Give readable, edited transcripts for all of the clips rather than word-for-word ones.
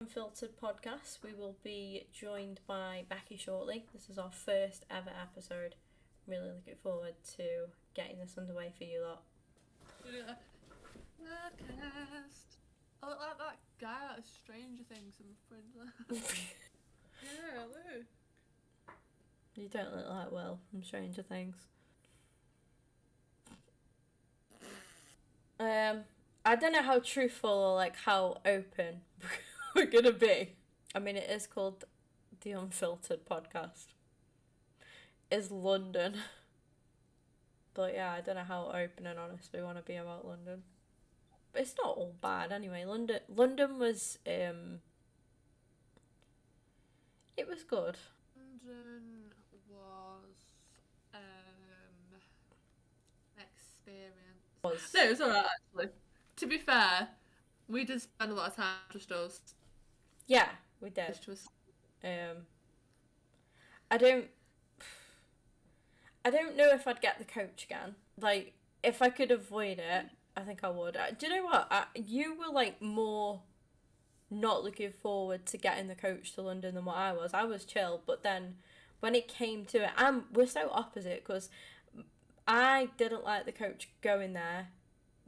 Unfiltered podcast. We will be joined by Becky shortly. This is our first ever episode. I'm really looking forward to getting this underway for you lot. Podcast. I look like that guy out of Stranger Things and friends. Yeah, look. You don't look like Will from Stranger Things. I don't know how truthful or like how open we're gonna be. I mean, it is called the Unfiltered podcast. It's London. But yeah, I don't know how open and honest we want to be about London. But it's not all bad anyway. London was it was good. London was an experience. No, it's alright actually. To be fair, we did spend a lot of time just us. Yeah, we did. Which was I don't know if I'd get the coach again. Like, if I could avoid it, I think I would. Do you know what? You were, like, more not looking forward to getting the coach to London than what I was. I was chill, but then when it came to it, we're so opposite, because I didn't like the coach going there.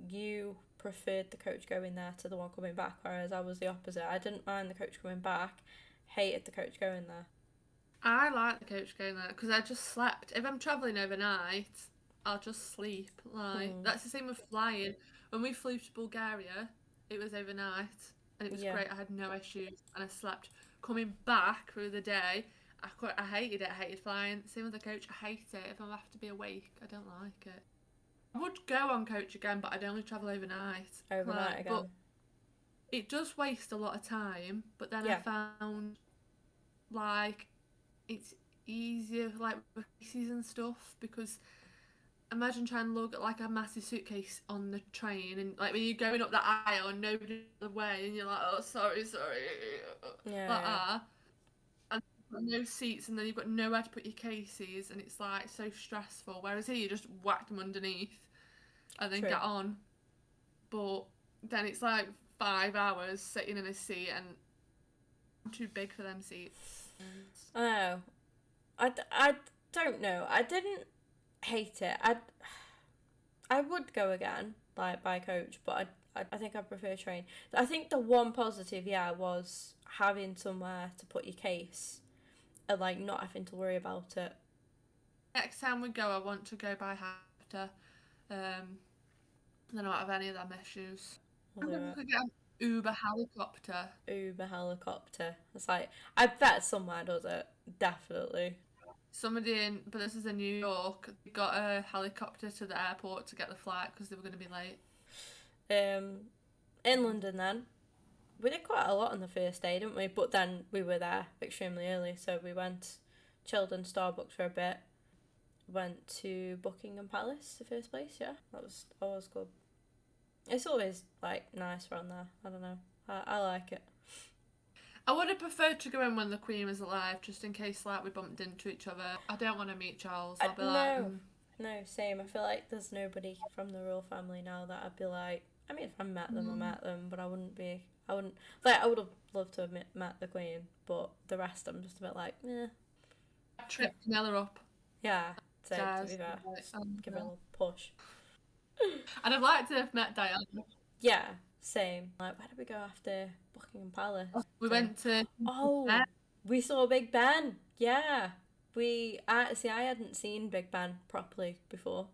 You preferred the coach going there to the one coming back, whereas I was the opposite. I didn't mind the coach coming back, hated the coach going there. I like the coach going there because I just slept. If I'm travelling overnight, I'll just sleep. That's the same with flying. When we flew to Bulgaria, it was overnight and it was great. I had no issues and I slept. Coming back through the day, I hated it. I hated flying. Same with the coach. I hate it. If I have to be awake, I don't like it. I would go on coach again, but I'd only travel overnight. Overnight again. But it does waste a lot of time. But then I found like it's easier like with cases and stuff, because imagine trying to lug like a massive suitcase on the train, and like when you're going up the aisle and nobody's in the way and you're like, oh sorry and no seats, and then you've got nowhere to put your cases, and it's like so stressful, whereas here you just whack them underneath and then get on. But then it's like 5 hours sitting in a seat and I'm too big for them seats. I know. I don't know. I didn't hate it. I would go again, like by coach, but I think I prefer train. I think the one positive, was having somewhere to put your case and like not having to worry about it. Next time we go, I want to go by Hafter. I don't have any of them issues. I think we could get an Uber helicopter. It's like, I bet somewhere does it. Definitely. But this is in New York, got a helicopter to the airport to get the flight because they were going to be late. In London then, we did quite a lot on the first day, didn't we? But then we were there extremely early, so we went, chilled in Starbucks for a bit, went to Buckingham Palace, the first place, that was always good. It's always, like, nice around there. I don't know. I like it. I would have preferred to go in when the Queen was alive, just in case, like, we bumped into each other. I don't want to meet Charles. I'll be No, same. I feel like there's nobody from the royal family now that I'd be like, I mean, if I met them, I met them, but I would have loved to have met the Queen, but the rest I'm just a bit like, eh. Trip Nella up. Yeah, so to be fair, give her a little push. I'd have liked to have met Diana. Yeah, same. Like, where did we go after Buckingham Palace? We went to... we saw Big Ben. Yeah. I hadn't seen Big Ben properly before.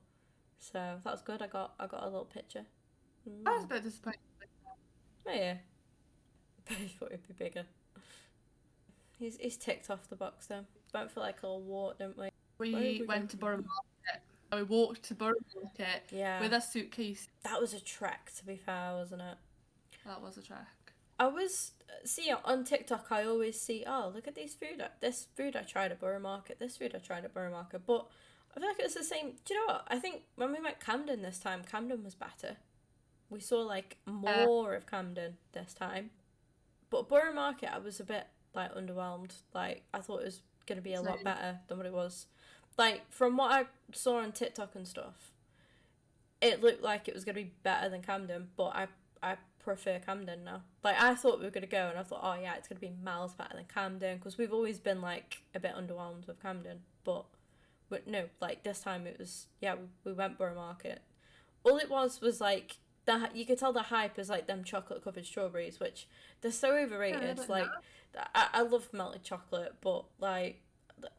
So that was good. I got a little picture. I was a bit disappointed. Oh yeah. I thought it'd be bigger. He's ticked off the box though. Went for like a walk, didn't we? We went to Borough Market. We walked to Borough Market with a suitcase. That was a trek, to be fair, wasn't it? That was a trek. On TikTok, I always see, oh, look at this food I tried at Borough Market, this food I tried at Borough Market, but I feel like it's the same. Do you know what? I think when we went Camden this time, Camden was better. We saw, like, more of Camden this time. But Borough Market, I was a bit, like, underwhelmed. Like, I thought it was going to be a lot better than what it was. Like, from what I saw on TikTok and stuff, it looked like it was going to be better than Camden, but I prefer Camden now. Like, I thought we were going to go, and I thought, oh yeah, it's going to be miles better than Camden, because we've always been, like, a bit underwhelmed with Camden. But no, like, this time it was, yeah, we went Borough Market. All it was, like, you could tell the hype is, like, them chocolate-covered strawberries, which, they're so overrated. but Like, I love melted chocolate, but, like,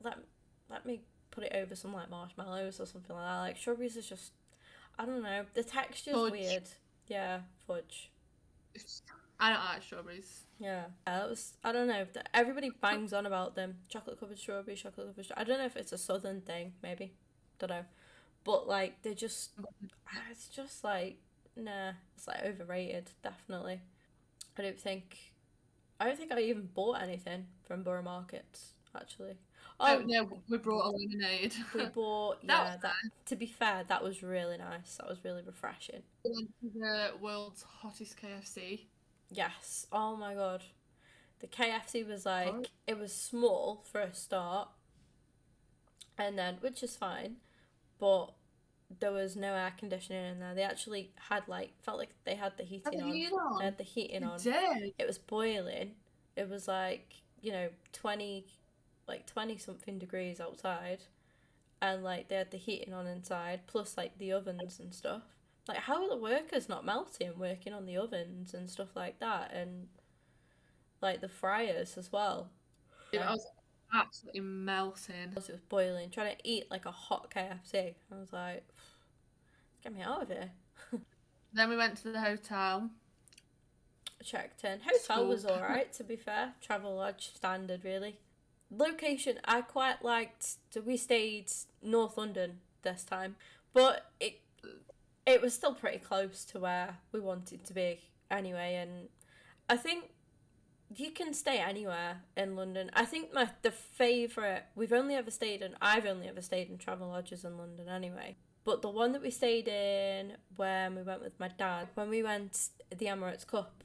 let me put it over some, like, marshmallows or something like that. Like, strawberries is just, I don't know, the texture's Fudge. weird. Yeah, fudge. I don't like strawberries. Yeah, that was, I don't know, everybody bangs on about them. Chocolate covered strawberries, I don't know if it's a southern thing, maybe. Don't know. But, like, they're just, it's just like, nah, it's like overrated, definitely. I don't think I even bought anything from Borough Markets, actually. Oh no, we brought a lemonade. We bought, That yeah, was that, to be fair, that was really nice. That was really refreshing. We went to the world's hottest KFC. Yes. Oh my god. The KFC was like, it was small for a start, and then, which is fine, but there was no air conditioning in there. They actually had, like, felt like they had the heating on. They had the heating on. Did. It was boiling. It was like, 20 something degrees outside, and, like, they had the heating on inside, plus, like, the ovens and stuff. Like, how are the workers not melting working on the ovens and stuff like that, and, like, the fryers as well? It was absolutely melting. It was boiling, trying to eat, like, a hot KFC. I was like, get me out of here. Then we went to the hotel. Checked in. Hotel was alright, to be fair. Travelodge, standard, really. Location, I quite liked. So we stayed North London this time, but it was still pretty close to where we wanted to be anyway, and I think you can stay anywhere in London. I think the favourite, I've only ever stayed in travel lodges in London anyway, but the one that we stayed in when we went with my dad, when we went the Emirates Cup,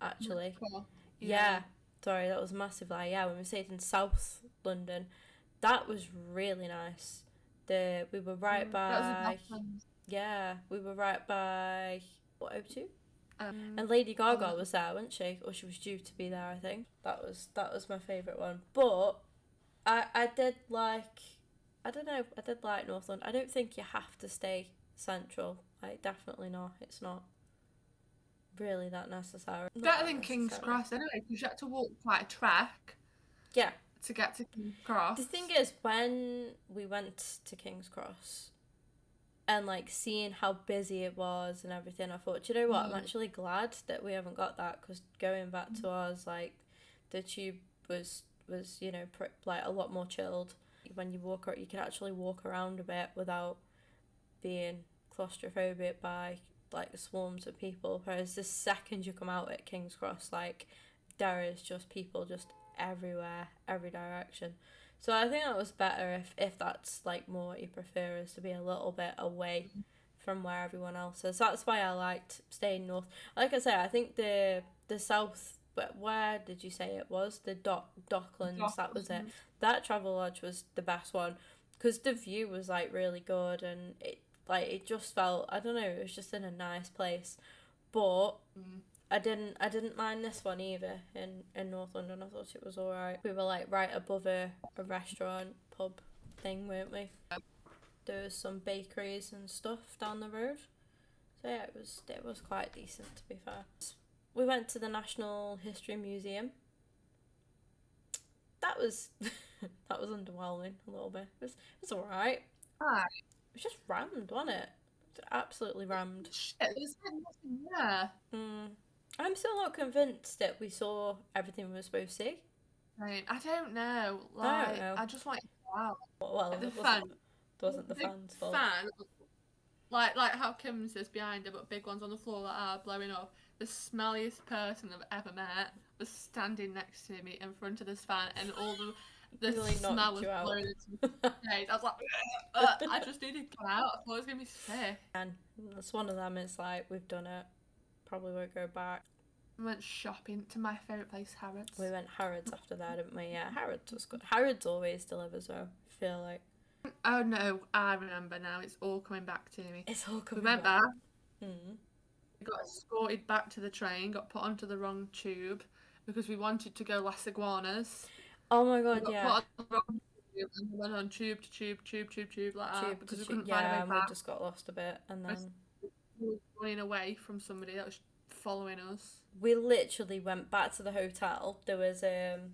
actually. Yeah. Sorry, that was a massive lie. Yeah, when we stayed in South London, that was really nice. We were right by... Yeah, we were right by, what, O2? And Lady Gaga was there, wasn't she? Or she was due to be there, I think. That was my favourite one. But I did like, I don't know, I did like North London. I don't think you have to stay central. Like, definitely not. It's not really that necessary. Better than King's Cross anyway, because you had to walk quite a trek. Yeah. To get to King's Cross. The thing is, when we went to King's Cross, and, like, seeing how busy it was and everything, I thought, do you know what? I'm actually glad that we haven't got that, because going back to ours, like, the tube was like, a lot more chilled. When you walk, you can actually walk around a bit without being claustrophobic by, like, swarms of people. Whereas the second you come out at King's Cross, like, there is just people just everywhere, every direction. So I think that was better if that's, like, more what you prefer, is to be a little bit away from where everyone else is. That's why I liked staying north. Like I say, I think the south, but where did you say it was? The Docklands, that was it. That travel lodge was the best one, because the view was, like, really good, and it just felt, I don't know, it was just in a nice place. But I didn't mind this one either in North London. I thought it was alright. We were, like, right above a restaurant, pub thing, weren't we? There was some bakeries and stuff down the road. So yeah, it was quite decent, to be fair. We went to the National History Museum. That was that was underwhelming a little bit. It was alright. It was just rammed, wasn't it? It was absolutely rammed. Shit, there's nothing there. I'm still not convinced that we saw everything we were supposed to see. Right. I don't know. Like, I just want to go out. Well, the wasn't the fans' fault. Fan, like how Kim's is behind her, but big ones on the floor that are blowing up. The smelliest person I've ever met was standing next to me in front of this fan, and all the really smell was blowing into my face. I was like, I just needed to get out. I thought it was gonna be sick. And that's one of them. It's like, we've done it. Probably won't go back. We went shopping to my favourite place, Harrods. We went Harrods after that, didn't we? Yeah, Harrods was good. Harrods always delivers, though, I feel like. Oh no, I remember now. It's all coming back to me. It's all coming back. We went back. We got escorted back to the train, got put onto the wrong tube because we wanted to go Las Iguanas. Oh my We god, got put yeah. on the wrong tube and we went on tube like that Tube because to we tube, couldn't find our yeah, way and we back. just got lost a bit, and then We were running away from somebody that was following us. we literally went back to the hotel. There was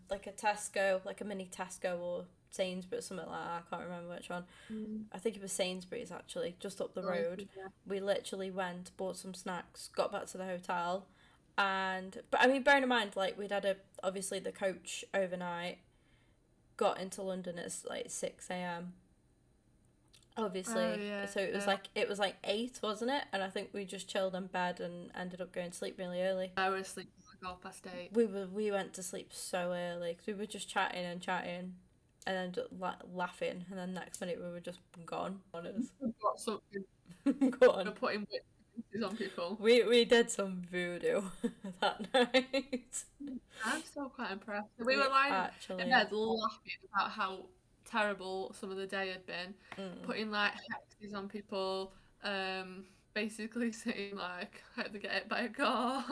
like a Tesco, like a mini Tesco or Sainsbury's, something like that. I can't remember which one. I think it was Sainsbury's actually, just up the road. We literally went, bought some snacks, got back to the hotel, and but I mean, bearing in mind, like we'd had obviously the coach overnight, got into London at like 6 a.m. Oh Obviously, yeah. so it was like 8, wasn't it? And I think we just chilled in bed and ended up going to sleep really early. I was asleep like 8:30. We went to sleep so early because we were just chatting and chatting, and then just laughing, and then next minute we were just gone. On us. We've got something. Go We're on. putting witnesses on people. We did some voodoo that night. I'm still quite impressed. We We were lying in actually. bed laughing about how terrible some of the day had been, Mm. putting like hexes on people, basically saying like, I hope they get hit by a car,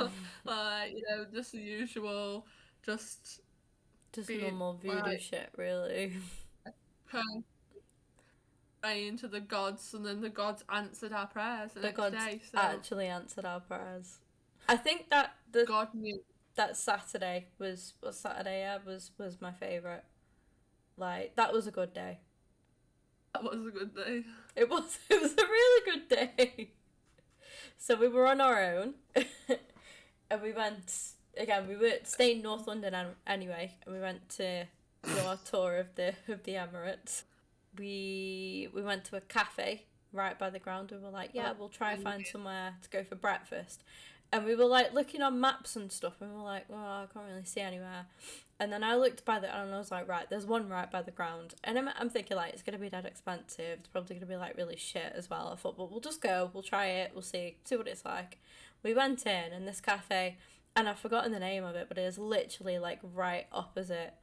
like, just the usual, just Just being normal voodoo like shit, really. praying to the gods, and then the gods answered our prayers the The next gods day, so actually answered our prayers. I think that the God knew. that Saturday was Saturday, yeah, was my favourite. Like that was a good day. That was a good day. It was a really good day. So we were on our own, and we went again. We were staying in North London anyway, and we went to do our tour of the Emirates. We went to a cafe right by the ground. We were like, yeah, we'll try and find somewhere to go for breakfast. And we were like looking on maps and stuff, and we were like, well, I can't really see anywhere. And then I looked by and I was like, right, there's one right by the ground. And I'm thinking, like, it's going to be dead expensive. It's probably going to be, like, really shit as well. I thought, but we'll just go. We'll try it. We'll see what it's like. We went in this cafe, and I've forgotten the name of it, but it is literally, like, right opposite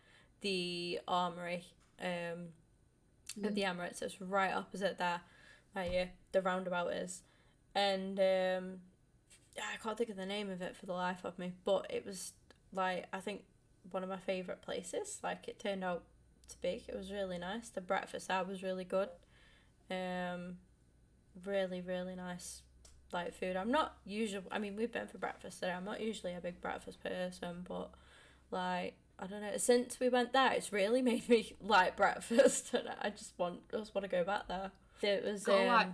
the armory of the Emirates. It's right opposite there, where the roundabout is. And I can't think of the name of it for the life of me, but it was, like, I think one of my favourite places. Like it turned out to be. It was really nice. The breakfast there was really good. Really, really nice like food. I'm not usually I mean we've been for breakfast today. I'm not usually a big breakfast person, but like I don't know, since we went there it's really made me like breakfast and I just want to go back there. It was Got like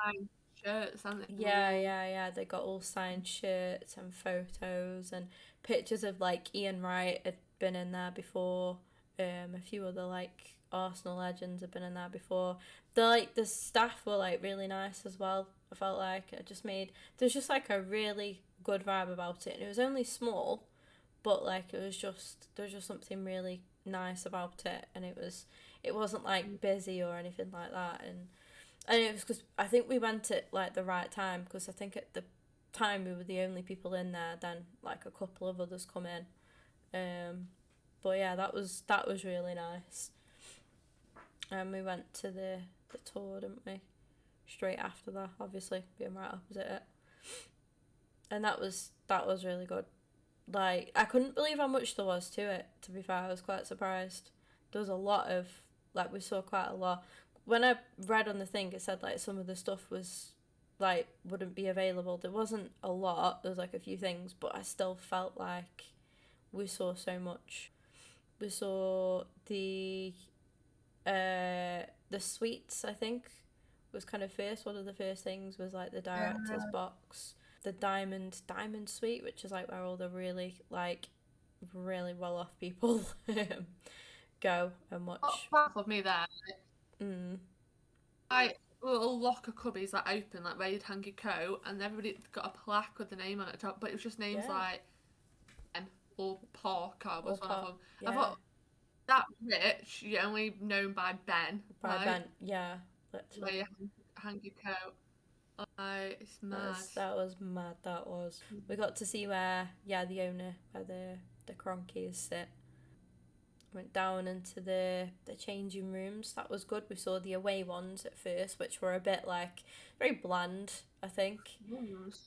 signed shirts, haven't they? yeah. They got all signed shirts and photos and pictures of like Ian Wright had been in there before. A few other like Arsenal legends have been in there before. The staff were like really nice as well. I felt like it just made there's just like a really good vibe about it, and it was only small, but like there was just something really nice about it, and it wasn't like busy or anything like that, and it was because I think we went at like the right time because I think at the time we were the only people in there. Then like a couple of others come in, but yeah, that was really nice. And we went to the tour, didn't we? Straight after that, obviously being right opposite it, and that was really good. Like I couldn't believe how much there was to it. To be fair, I was quite surprised. There was a lot of we saw quite a lot. When I read on the thing, it said like some of the stuff was like wouldn't be available. There wasn't a lot. There was like a few things, but I still felt like we saw so much. We saw the suites, I think, was kind of first. One of the first things was like the director's box, the diamond suite, which is like where all the really well off people go and watch. Part of me there. Mm. Like little locker cubbies that open, like where you'd hang your coat, and everybody got a plaque with the name on it top, but it was just names like Ben or Parker was one of them. Yeah. I thought that rich, you're only known by Ben. By right? Ben, yeah, Where literally. you hang your coat. It's mad. That was mad. That was. We got to see where the owner, where the Cronkies sit. Went down into the changing rooms. That was good. We saw the away ones at first, which were a bit like very bland, I think.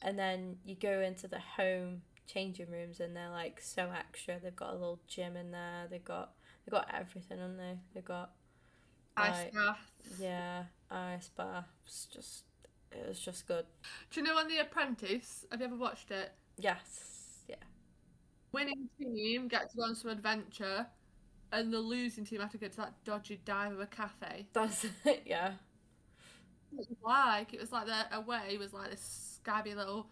And then you go into the home changing rooms, and they're like so extra. They've got a little gym in there. They've got everything, haven't they? They've got Ice like baths. yeah, ice baths. It was just good. Do you know on The Apprentice? Have you ever watched it? Yes, yeah. Winning team get to go on some adventure, and the losing team have to go to that dodgy dive of a cafe. That's it. Yeah. It was like the away was like this scabby little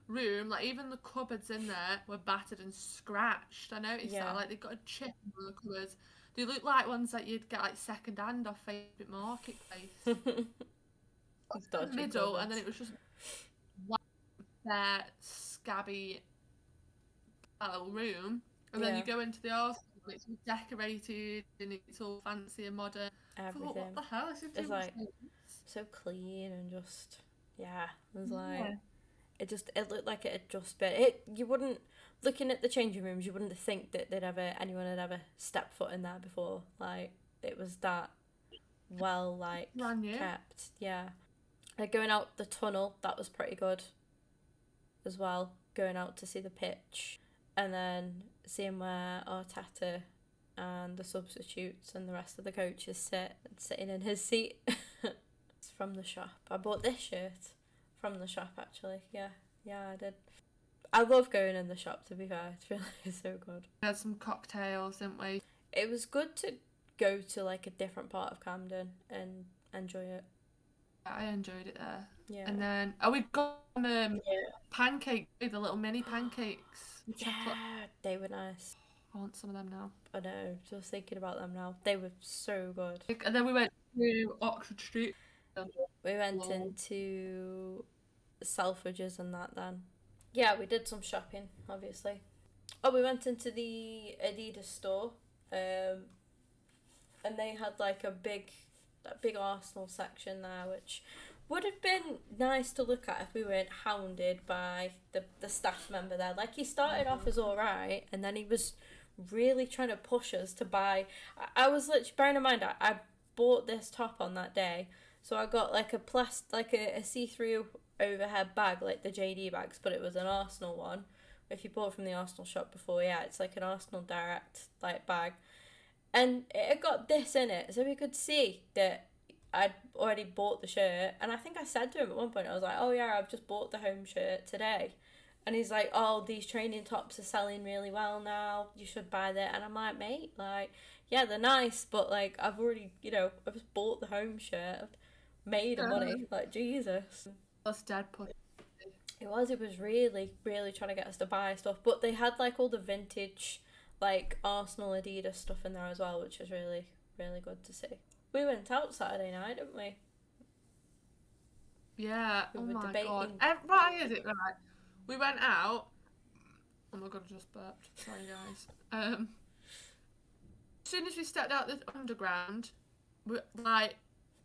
room. Like even the cupboards in there were battered and scratched. I noticed Yeah. that. Like they've got a chip in one of the cupboards. They look like ones that you'd get like second hand off Favourite Marketplace. Dodgy Middle, cupboards. and then it was just one bare scabby little room, and then Yeah. you go into the arsenal. And it's all decorated and it's all fancy and modern. I thought, Everything. what the hell? This is It's too like much so clean and just yeah. It was Yeah. like it looked like it had just been it. You wouldn't looking at the changing rooms. You wouldn't think that anyone had ever stepped foot in there before. Like it was that well like Brand new. kept. Yeah. Like going out the tunnel, that was pretty good as well. Going out to see the pitch, and then seeing where Arteta and the substitutes and the rest of the coaches sitting in his seat. It's from the shop. I bought this shirt from the shop actually. Yeah, I did. I love going in the shop, to be fair. It's really so good. We had some cocktails, didn't we? It was good to go to like a different part of Camden and enjoy it. I enjoyed it there. Yeah. And then we got pancake, the little mini pancakes with chocolate. Yeah, they were nice. I want some of them now. I know, just thinking about them now. They were so good. And then we went to Oxford Street. We went into Selfridges and that then. Yeah, we did some shopping, obviously. Oh, we went into the Adidas store, and they had like a big Arsenal section there, which would have been nice to look at if we weren't hounded by the staff member there. Like he started off as alright, and then he was really trying to push us to buy. I was literally bearing in mind I bought this top on that day, so I got like a see-through overhead bag like the JD bags, but it was an Arsenal one. If you bought from the Arsenal shop before, yeah, it's like an Arsenal direct like bag, and it had got this in it, so we could see that I'd already bought the shirt. And I think I said to him at one point, I was like, oh yeah, I've just bought the home shirt today. And he's like, oh, these training tops are selling really well now, you should buy that. And I'm like, mate, like, yeah, they're nice, but like I've already, I've just bought the home shirt, I've made the money, like Jesus. That's dead push. It was really, really trying to get us to buy stuff. But they had like all the vintage like Arsenal Adidas stuff in there as well, which was really, really good to see. We went out Saturday night, didn't we? Yeah. We oh were my debating- god. Why is it right? We went out. Oh my god, I just burped. Sorry, guys. As soon as we stepped out the underground, we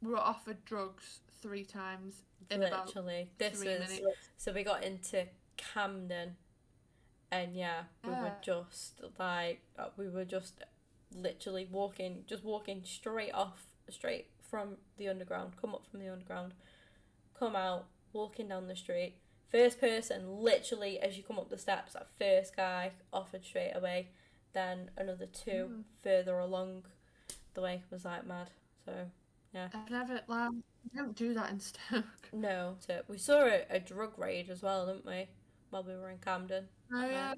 were offered drugs 3 times in Literally. about 3 minutes. So we got into Camden, and yeah, we were just literally walking straight from the underground, come up from the underground, come out, walking down the street. First person, literally, as you come up the steps, that first guy offered straight away. Then another 2 further along the way was like mad. So, yeah. We don't do that in Stoke. No. So we saw a drug raid as well, didn't we? While we were in Camden. Oh, yeah.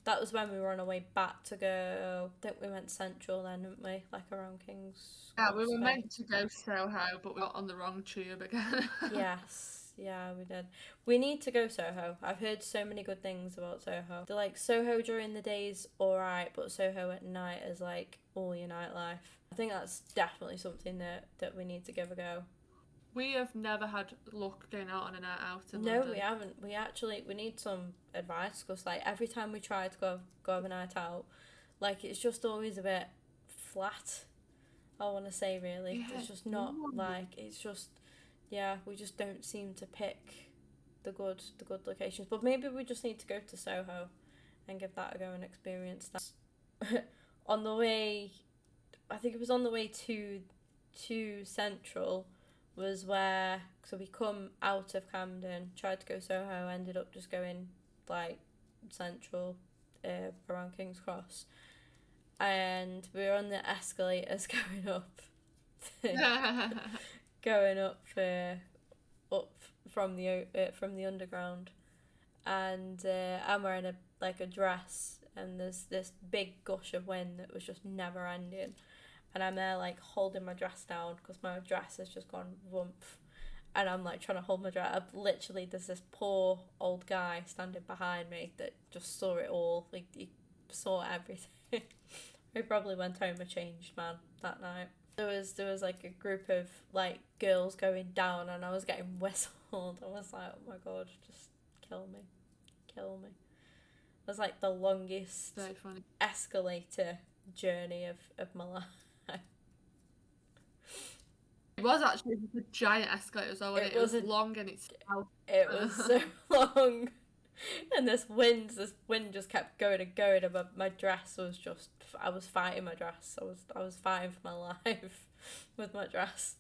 That was when we were on our way back to go. I think we went Central then, didn't we? Like around King's. Yeah, we were meant to go Soho, but we got on the wrong tube again. Yes. Yeah, we did. We need to go Soho. I've heard so many good things about Soho. They're like Soho during the day's alright, but Soho at night is like all your nightlife. I think that's definitely something that we need to give a go. We have never had luck going out on a night out in No, London. we haven't. We need some advice, because like every time we try to go have a night out, like it's just always a bit flat. I want to say really, Yeah, it's just not like it's just. Yeah, we just don't seem to pick the good locations. But maybe we just need to go to Soho and give that a go and experience that. on the way, I think it was on the way to Central, was where, so we come out of Camden, tried to go Soho, ended up just going like Central, around King's Cross, and we were on the escalators going up, going up, up from the underground, and I'm wearing a dress, and there's this big gush of wind that was just never ending, and I'm there like holding my dress down because my dress has just gone woomph, and I'm like trying to hold my dress up. Literally, there's this poor old guy standing behind me that just saw it all. Like, he saw everything. We probably went home a changed man that night. There was like a group of like girls going down, and I was getting whistled. I was like, oh my god, just kill me, kill me. It was like the longest Very funny. escalator journey of my life. It was actually a giant escalator as well, wasn't it? It was long and it's It was so long, and this wind just kept going and going, and my dress was just, I was fighting my dress. I was fighting for my life with my dress.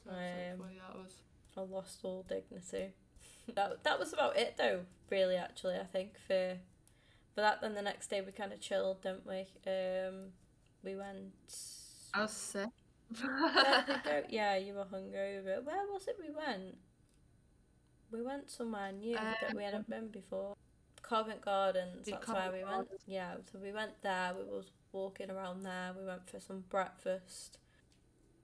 so funny that was. I lost all dignity. That was about it though, really, actually, I think, for that. Then the next day we kind of chilled, didn't we? We went... I was sick. Yeah, you were hungover. Where was it we went? We went somewhere new that we hadn't been before. Covent Gardens, that's where we went. Yeah, so we went there, we was walking around there, we went for some breakfast.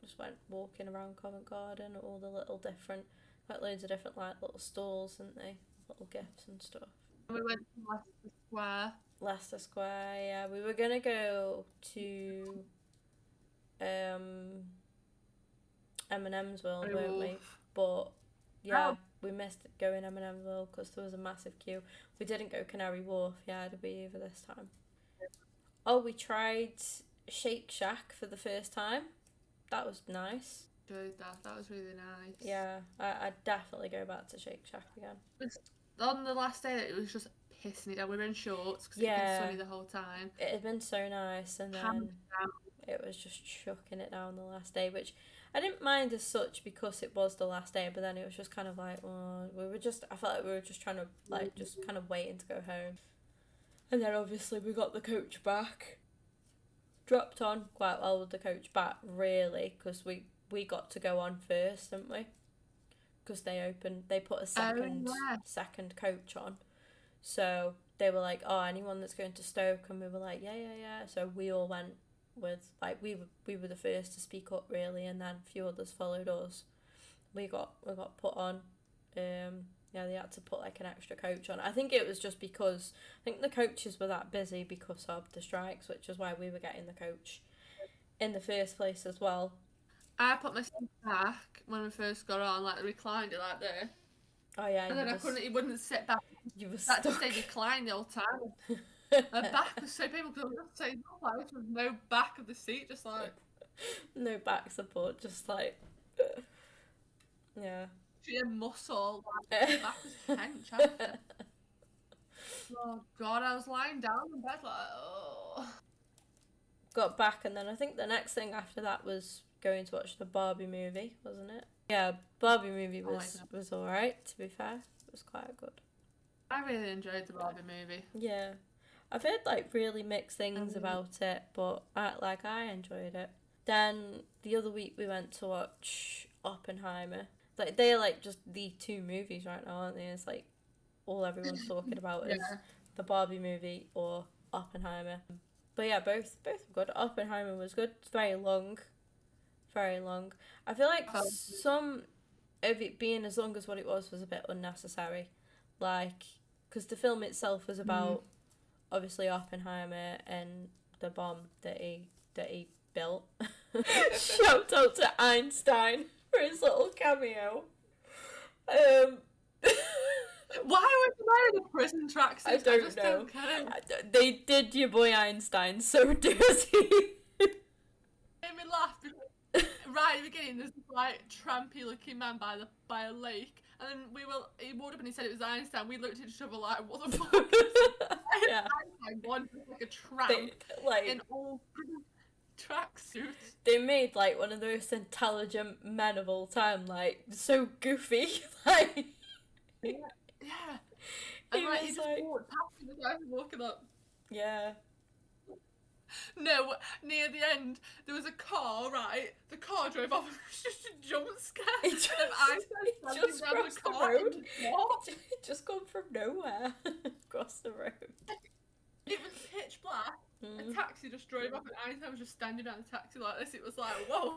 Just went walking around Covent Garden, all the little different, like loads of different like little stalls, didn't they? Little gifts and stuff. We went to Leicester Square. Leicester Square, yeah. We were gonna go to M&M's World, weren't we? But yeah, we missed going M&M's World because there was a massive queue. We didn't go Canary Wharf, yeah, did we, either this time? Oh, we tried Shake Shack for the first time. That was nice. Enjoyed that. That was really nice. Yeah, I'd definitely go back to Shake Shack again. On the last day, it was just pissing it down. We were in shorts because it had been sunny the whole time. It had been so nice, and then it was just chucking it down the last day, which I didn't mind as such because it was the last day, but then it was just kind of like, oh, I felt like we were just trying to, like, just kind of waiting to go home. And then obviously we got the coach back. Dropped on quite well with the coach back, really, because we got to go on first, didn't we? Because they put a second coach on. So they were like, oh, anyone that's going to Stoke, and we were like, yeah. So we all went with, like, we were the first to speak up, really, and then a few others followed us. We got put on. Yeah, they had to put like an extra coach on. I think it was just because I think the coaches were that busy because of the strikes, which is why we were getting the coach in the first place as well. I put my seat back when we first got on, like reclined it like this. Oh yeah, and then it wouldn't sit back. You were stuck. That just stayed reclined the whole time. My back was so painful because I was just saying, like, with no back of the seat, just like no back support, just like yeah. Sheer muscle, like, my back was hench after. Oh god, I was lying down in bed like, oh. Got back, and then I think the next thing after that was going to watch the Barbie movie, wasn't it? Yeah, Barbie movie was alright, to be fair. It was quite good. I really enjoyed the Barbie movie. Yeah. I've heard like really mixed things about it, but I enjoyed it. Then the other week we went to watch Oppenheimer. Like, they're like just the two movies right now, aren't they? It's like all everyone's talking about is the Barbie movie or Oppenheimer. But yeah, both were good. Oppenheimer was good. It's very long. Very long. I feel like some of it being as long as what it was a bit unnecessary. Like, because the film itself was about obviously Oppenheimer and the bomb that he built. Shout out to Einstein for his little cameo. Why would you wear a prison tracksuit? I don't know. They did your boy Einstein so dirty. Made me laugh because right at the beginning there's this like trampy looking man by a lake, and then he would have been, he said it was Einstein. We looked at each other like, what the fuck? Yeah. Einstein, 1 second a tramp They, like, in all tracksuits. they made like one of the most intelligent men of all time, like so goofy. Like Yeah. he And like he was just like, walked past the guy walking up. yeah. No, near the end there was a car, right? The car drove off and it was just a jump scare. It just, And I started it just down the crossed the car road. and what? It just come from nowhere across the road. It was pitch black. A taxi just drove up and Einstein was just standing on the taxi like this. It was like, whoa.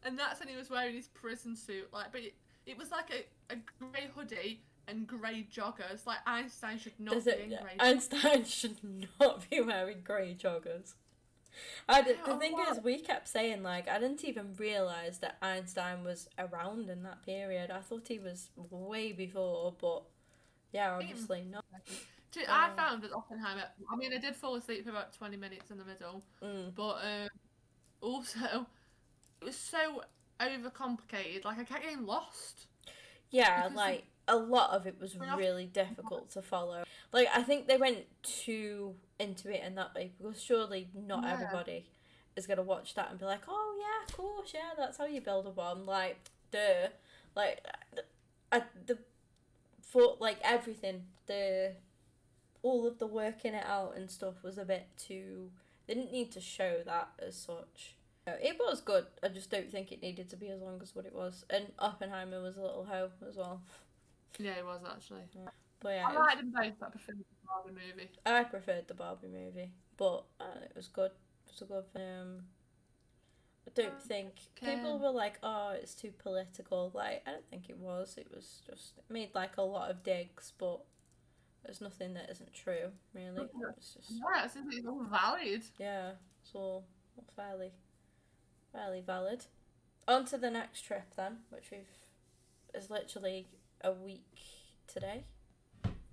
And that's when he was wearing his prison suit. Like, but it was like a grey hoodie and grey joggers. Like Einstein should not be in grey. Einstein should not be wearing grey joggers. The thing is, we kept saying, like, I didn't even realise that Einstein was around in that period. I thought he was way before, but yeah, obviously not. I found with Oppenheimer, I mean, I did fall asleep for about 20 minutes in the middle, but also, it was so overcomplicated. Like, I kept getting lost. Yeah, like, a lot of it was really difficult to follow. Like, I think they went too into it in that way, because surely not everybody is going to watch that and be like, oh, yeah, of course, yeah, that's how you build a bomb. Like, duh. Like, everything, all of the working it out and stuff was a bit too... They didn't need to show that as such. It was good. I just don't think it needed to be as long as what it was. And Oppenheimer was a little hoe as well. Yeah, it was actually. Yeah. But yeah, I liked them both, but I preferred the Barbie movie. I preferred the Barbie movie, but it was good. It was a good film. I don't think people were like, oh, it's too political. Like, I don't think it was. It was just, it made like a lot of digs, but there's nothing that isn't true, really. It's just, yeah, it's all valid. Yeah, it's all fairly valid. On to the next trip then, which is literally a week today,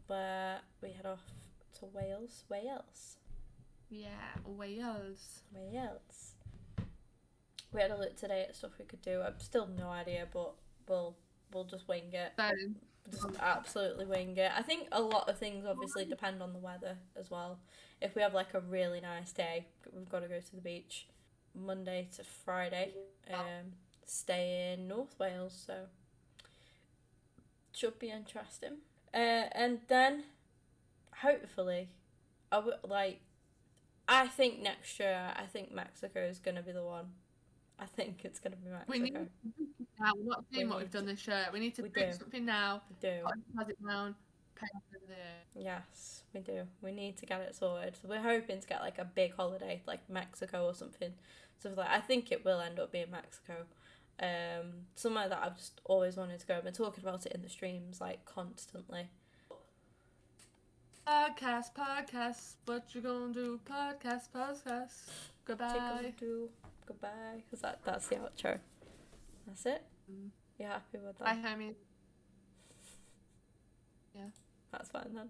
where we head off to Wales. Yeah, Wales. We had a look today at stuff we could do. I've still no idea, but we'll just wing it. Just absolutely wing it. I think a lot of things obviously depend on the weather as well. If we have like a really nice day, we've got to go to the beach Monday to Friday. Stay in North Wales, so should be interesting. And then hopefully, I think next year, I think Mexico is going to be the one. I think it's going to be Mexico. We need to now. We're not doing what we've done this year. We need to do something now. We do. Put it down. Pay off over there. Yes, we do. We need to get it sorted. So we're hoping to get like a big holiday, like Mexico or something. So like, I think it will end up being Mexico. Somewhere that I've just always wanted to go. I've been talking about it in the streams like constantly. Podcast. What you gonna do? Podcast. Goodbye. Goodbye. Cause that's the outro. That's it. You happy with that? I mean, yeah. That's fine then.